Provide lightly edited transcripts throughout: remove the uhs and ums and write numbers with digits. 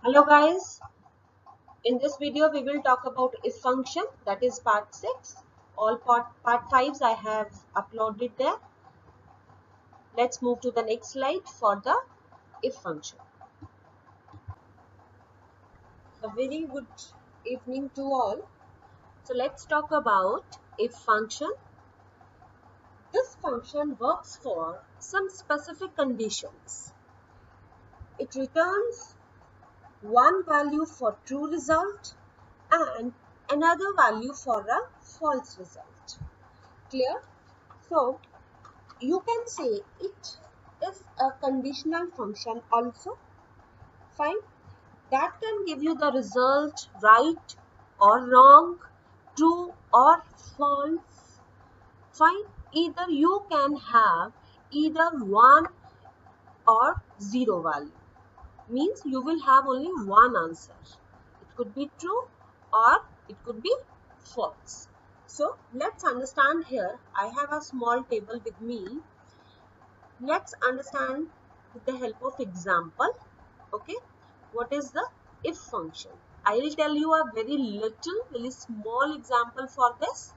Hello guys, in this video we will talk about if function, that is part 6. All part 5s I have uploaded there. Let's move to the next slide for the if function. A very good evening to all. So let's talk about if function. This function works for some specific conditions. It returns one value for true result and another value for a false result. Clear? So you can say it is a conditional function also. Fine. That can give you the result right or wrong, true or false. Fine. Either you can have either 1 or 0 value. Means you will have only one answer. It could be true or it could be false. So let's understand here. I have a small table with me. Let's understand with the help of example. Okay, what is the if function? I will tell you a very small example for this.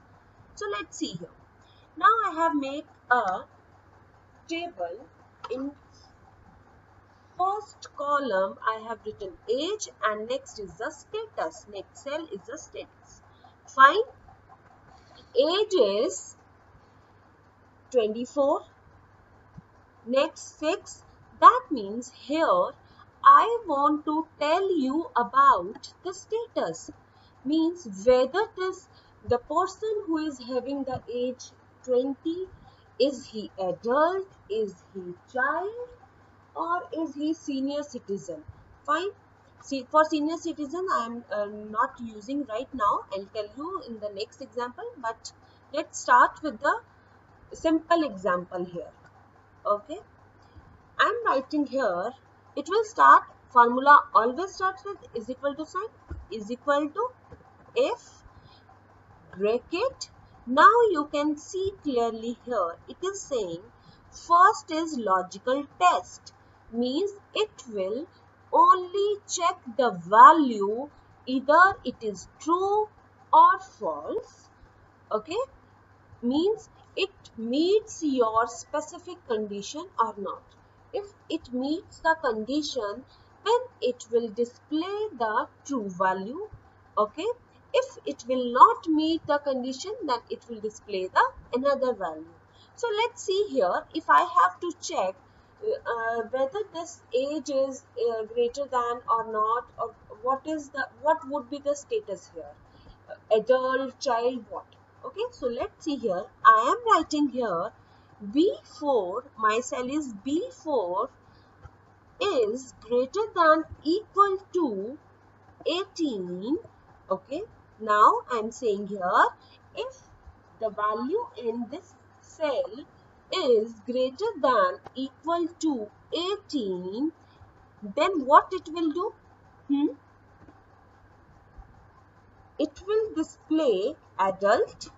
So let's see here. Now I have made a table. In first column I have written age and next is the status. Next cell is the status. Fine. Age is 24. Next 6. That means here I want to tell you about the status. Means whether this the person who is having the age 20, is he adult, is he child, or is he senior citizen? Fine. See, for senior citizen I am not using right now. I'll tell you in the next example, but let's start with the simple example here. Okay, I'm writing here, it will start, formula always starts with is equal to sign, is equal to if, bracket. Now you can see clearly here, it is saying first is logical test, means it will only check the value, either it is true or false. Okay, means it meets your specific condition or not. If it meets the condition, then it will display the true value. Okay. If it will not meet the condition, then it will display the another value. So let's see here, if I have to check whether this age is greater than or not, or what would be the status here, adult, child, what. Okay, so let's see here. I am writing here B4, my cell is B4 is greater than equal to 18. Okay, now I am saying here, if the value in this cell is greater than equal to 18, then what it will do? It will display adult.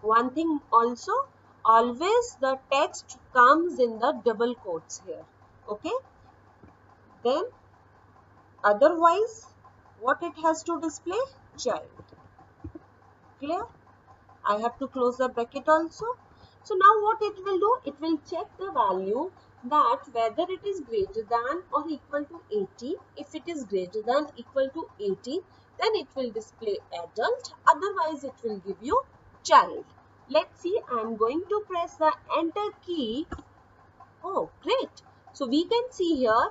One thing also, always the text comes in the double quotes here. Okay, then otherwise what it has to display? Child. Clear? I have to close the bracket also. So now what it will do? It will check the value that whether it is greater than or equal to 18. If it is greater than equal to 18, then it will display adult. Otherwise it will give you child. Let's see, I am going to press the enter key. Oh, great. So we can see here,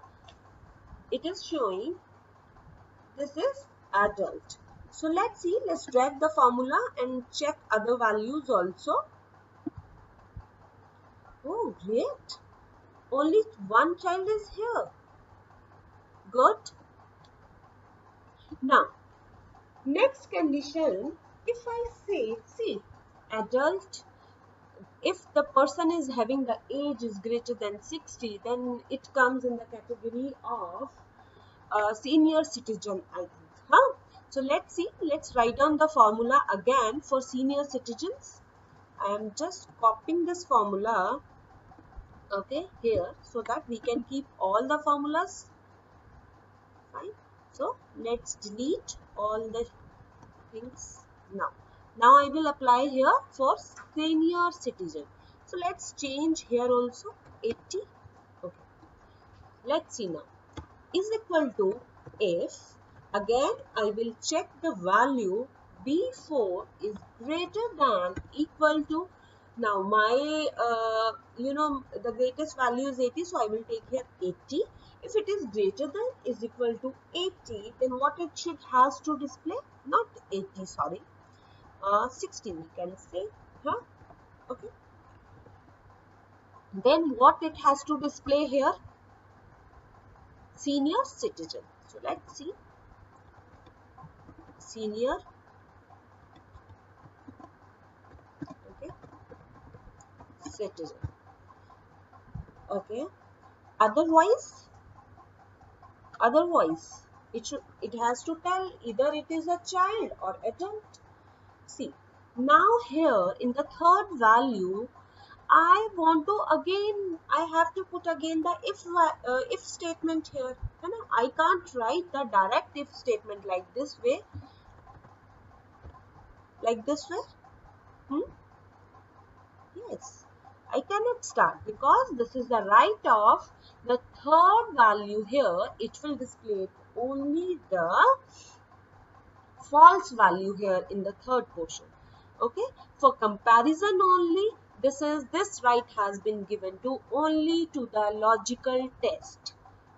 it is showing this is adult. So let's see, let's drag the formula and check other values also. Oh, great. Only one child is here. Good. Now, next condition, if I say, see, adult, if the person is having the age is greater than 60, then it comes in the category of senior citizen, I think. Huh? So let's see, let's write down the formula again for senior citizens. I am just copying this formula okay, here, so that we can keep all the formulas. Fine. So let's delete all the things now. Now I will apply here for senior citizen. So let's change here also 80. Okay. Let's see now. Is equal to, if, again I will check the value B4 is greater than equal to, now my the greatest value is 80, so I will take here 80. If it is greater than is equal to 80, then what it should has to display, not 80, sorry, 60 we can say, huh? Okay, then what it has to display here, senior citizen. So let's see, senior, okay, citizen. Okay, otherwise it has to tell either it is a child or adult. See, now here in the third value I want to again, I have to put again the if statement here. You know, I can't write the direct if statement like this way, hmm? Yes, I cannot start because this is the right of the third value here. It will display only the false value here in the third portion. Okay, for comparison only, this right has been given to only to the logical test,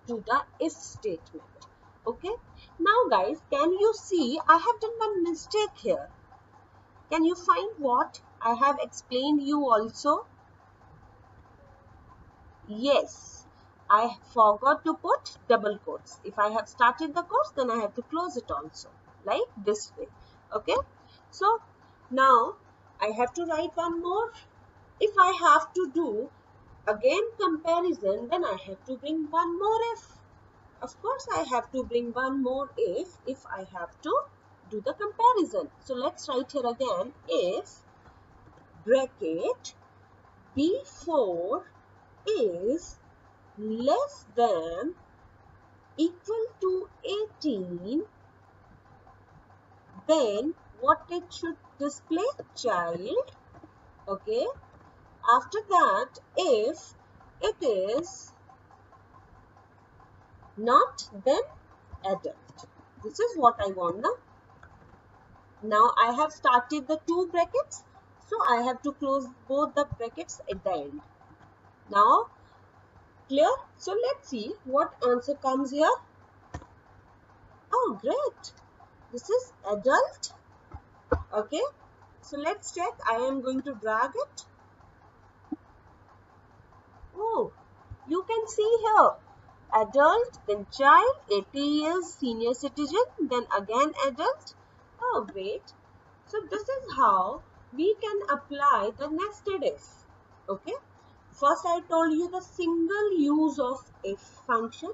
to the if statement. Okay, now guys, can you see I have done one mistake here? Can you find what I have explained you also? Yes, I forgot to put double quotes. If I have started the course, then I have to close it also, like this way. Okay, so now I have to write one more. If I have to do again comparison, then I have to bring one more if. Of course, I have to bring one more if I have to do the comparison. So let's write here again, if bracket B4 is less than equal to 18, then what it should display, child. Okay, after that, if it is not, then adult. This is what I want now. Now I have started the two brackets, so I have to close both the brackets at the end. Now clear? So let's see what answer comes here. Oh great, this is adult. Okay, so let's check. I am going to drag it. Oh, you can see here, adult, then child, 80 is senior citizen, then again adult. Oh great. So this is how we can apply the nested if. Okay, first I told you the single use of if function,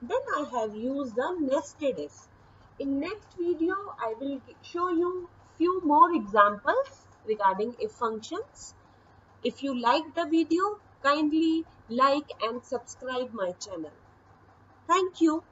then I have used the nested if. In next video I will show you few more examples regarding if functions. If you like the video, kindly like and subscribe my channel. Thank you.